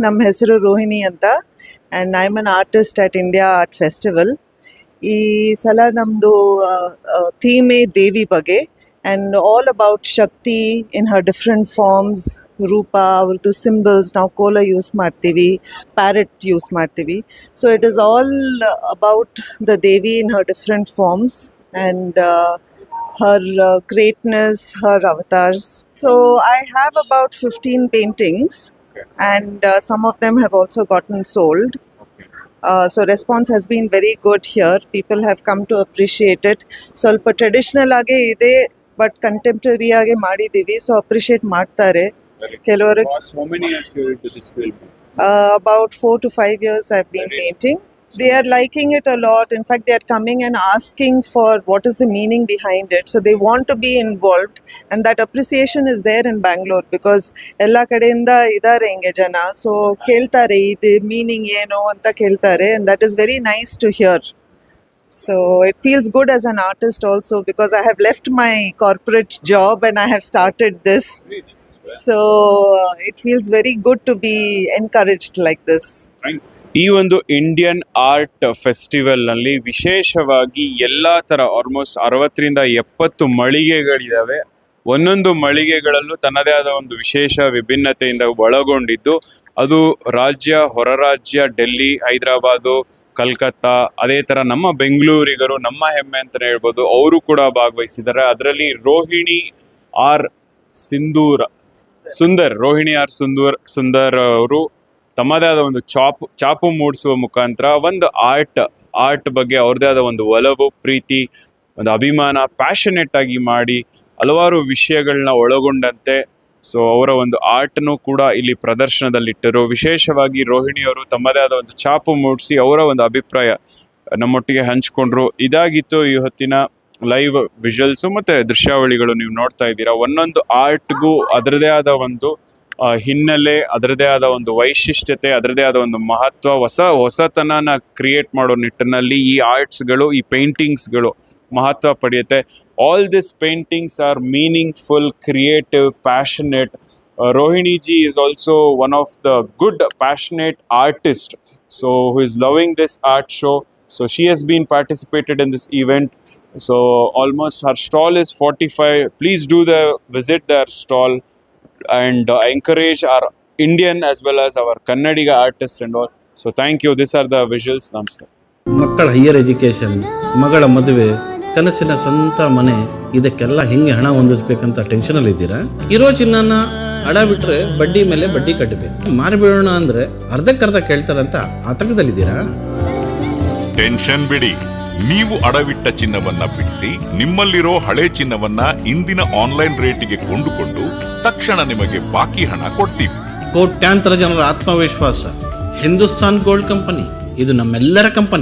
ನಮ್ಮ ಹೆಸರು ರೋಹಿಣಿ ಅಂತ and I am an artist at India art festival. ಈ ಸಲ ನಮ್ಮದು ಥೀಮೇ ದೇವಿ ಬಗ್ಗೆ and all about Shakti in her different forms. ರೂಪ, ಅವ್ರದ್ದು ಸಿಂಬಲ್ಸ್, ನಾವು ಕೋಲ ಯೂಸ್ ಮಾಡ್ತೀವಿ, ಪ್ಯಾರೆಟ್ ಯೂಸ್ ಮಾಡ್ತೀವಿ. So it is all about the Devi in her different forms and her greatness, her avatars. So I have about 15 paintings, and some of them have also gotten sold. So response has been very good here. People have come to appreciate it. ಸ್ವಲ್ಪ traditional ಆಗಿ ಇದೆ, but contemporary ಆಗಿ ಮಾಡಿದ್ದೀವಿ, so appreciate ಮಾಡ್ತಾರೆ ಕೆಲವರು. How many years you into this field? About 4 to 5 years I've been painting. They are liking it a lot. In fact, they are coming and asking for what is the meaning behind it. So they want to be involved, and that appreciation is there in Bangalore because ella kadeinda idare inge jana. So keltare idu meaning eno anta keltare, and that is very nice to hear. So it feels good as an artist also because I have left my corporate job and I have started this. So it feels very good to be encouraged like this. ಈ ಒಂದು Indian art festival ನಲ್ಲಿ ವಿಶೇಷವಾಗಿ ಎಲ್ಲಾ ತರ almost 60-70 ಮಳಿಗೆಗಳಿದಾವೆ. ಒಂದೊಂದು ಮಳಿಗೆಗಳಲ್ಲೂ ತನ್ನದೇ ಆದ ಒಂದು ವಿಶೇಷ ವಿಭಿನ್ನತೆಯಿಂದ ಒಳಗೊಂಡಿದ್ದು, ಅದು ರಾಜ್ಯ, ಹೊರ ರಾಜ್ಯ, ಡೆಲ್ಲಿ, ಹೈದರಾಬಾದು, ಕಲ್ಕತ್ತಾ, ಅದೇ ತರ ನಮ್ಮ ಬೆಂಗಳೂರಿಗರು ನಮ್ಮ ಹೆಮ್ಮೆ ಅಂತಲೇ ಹೇಳ್ಬೋದು, ಅವರು ಕೂಡ ಭಾಗವಹಿಸಿದ್ದಾರೆ. ಅದರಲ್ಲಿ ರೋಹಿಣಿ ಆರ್ ಸುಂದರ್ ಅವರು ತಮ್ಮದೇ ಆದ ಒಂದು ಚಾಪು ಮೂಡಿಸುವ ಮುಖಾಂತರ ಒಂದು ಆರ್ಟ್ ಬಗ್ಗೆ ಅವ್ರದೇ ಆದ ಒಂದು ಒಲವು, ಪ್ರೀತಿ, ಒಂದು ಅಭಿಮಾನ, ಪ್ಯಾಷನೇಟ್ ಆಗಿ ಮಾಡಿ ಹಲವಾರು ವಿಷಯಗಳನ್ನ ಒಳಗೊಂಡಂತೆ ಸೊ ಅವರ ಒಂದು ಆರ್ಟ್ನು ಕೂಡ ಇಲ್ಲಿ ಪ್ರದರ್ಶನದಲ್ಲಿಟ್ಟರು. ವಿಶೇಷವಾಗಿ ರೋಹಿಣಿಯವರು ತಮ್ಮದೇ ಆದ ಒಂದು ಚಾಪು ಮೂಡಿಸಿ ಅವರ ಒಂದು ಅಭಿಪ್ರಾಯ ನಮ್ಮೊಟ್ಟಿಗೆ ಹಂಚ್ಕೊಂಡ್ರು. ಇದಾಗಿತ್ತು ಈ ಹೊತ್ತಿನ ಲೈವ್ ವಿಜುವಲ್ಸು ಮತ್ತು ದೃಶ್ಯಾವಳಿಗಳು. ನೀವು ನೋಡ್ತಾ ಇದ್ದೀರಾ, ಒಂದೊಂದು ಆರ್ಟ್ಗೂ ಅದರದೇ ಆದ ಒಂದು ಹಿನ್ನೆಲೆ, ಅದರದೇ ಆದ ಒಂದು ವೈಶಿಷ್ಟ್ಯತೆ, ಅದರದೇ ಆದ ಒಂದು ಮಹತ್ವ, ಹೊಸತನನ ಕ್ರಿಯೇಟ್ ಮಾಡೋ ನಿಟ್ಟಿನಲ್ಲಿ ಈ ಆರ್ಟ್ಸ್ಗಳು, ಈ ಪೇಂಟಿಂಗ್ಸ್ಗಳು ಮಹತ್ವ ಪಡೆಯುತ್ತೆ. All this paintings are meaningful, creative, passionate. Rohini ji is also one of the good passionate artist, so who is loving this art show. So she has been participated in this event. So almost her stall is 45. Please do visit their stall and encourage our Indian as well as our Kannadiga artists and all. So thank you. These are the visuals. Namaste. ಮಕ್ಕಳ higher education, ಮಗಳ ಮದುವೆ, ಕನಸಿನ ಸ್ವಂತ ಮನೆ, ಇದಕ್ಕೆಲ್ಲ ಹೆಂಗೆ ಹಣ ಹೊಂದಿಸ್ಬೇಕಂತ ಟೆನ್ಷನಲ್ಲಿ ಇದ್ದೀರಾ? ಇರೋ ಚಿನ್ನನ ಅಡ ಬಿಟ್ರೆ ಬಡ್ಡಿ ಮೇಲೆ ಬಡ್ಡಿ ಕಟ್ಟಬೇಕು. ಮಾರಿಬಿಡೋಣ ಅಂದ್ರೆ ಅರ್ಧಕ್ಕರ್ಧ ಕೇಳ್ತಾರಂತ ಆತಂಕದಲ್ಲಿದ್ದೀರಾ? ಟೆನ್ಷನ್ ಬಿಡಿ, ನೀವು ಅಡವಿಟ್ಟ ಚಿನ್ನವನ್ನ ಬಿಡಿಸಿ ನಿಮ್ಮಲ್ಲಿರೋ ಹಳೆ ಚಿನ್ನವನ್ನ ಇಂದಿನ ಆನ್ಲೈನ್ ರೇಟಿಗೆ ಕೊಂಡುಕೊಂಡು ತಕ್ಷಣ ನಿಮಗೆ ಬಾಕಿ ಹಣ ಕೊಡ್ತೀವಿ. ಕೋಟ್ಯಾಂತರ ಜನರ ಆತ್ಮವಿಶ್ವಾಸ ಹಿಂದೂಸ್ತಾನ್ ಗೋಲ್ಡ್ ಕಂಪನಿ, ಇದು ನಮ್ಮೆಲ್ಲರ ಕಂಪನಿ.